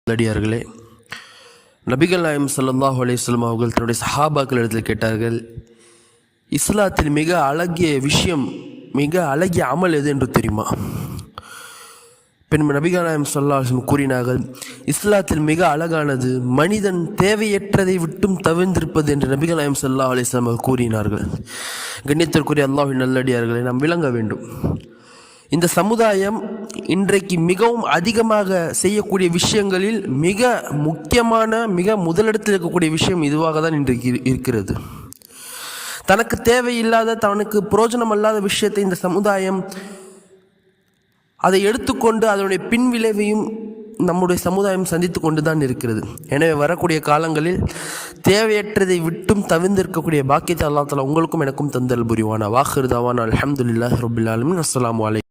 அடியார்களே, நபிகள் நாயகம் ஸல்லல்லாஹு அலைஹி வஸல்லம் அவர்கள் தன்னுடைய சஹாபாக்கள் இடத்தில் கேட்டார்கள், இஸ்லாத்தில் மிக அழகிய விஷயம், மிக அழகிய அமல் எது என்று தெரியுமா? பின் நபிகள் நாயகம் ஸல்லல்லாஹு அலைஹி வஸல்லம் கூறினார்கள், இஸ்லாத்தில் மிக அழகானது மனிதன் தேவையற்றதை விட்டும் தவிர்ந்திருப்பது என்று நபிகள் நாயகம் ஸல்லல்லாஹு அலைஹி வஸல்லம் அவர்கள் கூறினார்கள். கண்ணியத்திற்குரிய அல்லாஹ்வின் நல்லடியார்களை நாம் விளங்க வேண்டும். இந்த சமுதாயம் இன்றைக்கு மிகவும் அதிகமாக செய்யக்கூடிய விஷயங்களில் மிக முக்கியமான, மிக முதலிடத்தில் இருக்கக்கூடிய விஷயம் இதுவாக தான் இன்றைக்கு இருக்கிறது. தனக்கு தேவையில்லாத, தனக்கு புரோஜனம் அல்லாத விஷயத்தை இந்த சமுதாயம் அதை எடுத்துக்கொண்டு அதனுடைய பின் விளைவையும் நம்முடைய சமுதாயம் சந்தித்து கொண்டு தான் இருக்கிறது. எனவே வரக்கூடிய காலங்களில் தேவையற்றதை விட்டும் தவிர்ந்திருக்கக்கூடிய பாக்கியத்தை அல்லாஹ் தஆலா உங்களுக்கும் எனக்கும் தந்தல் புரிவானா. வாஹிர் தாவானா அல்ஹம்துலில்லாஹி ரப்பில் ஆலமீன். அஸ்ஸலாமு அலைக்கும்.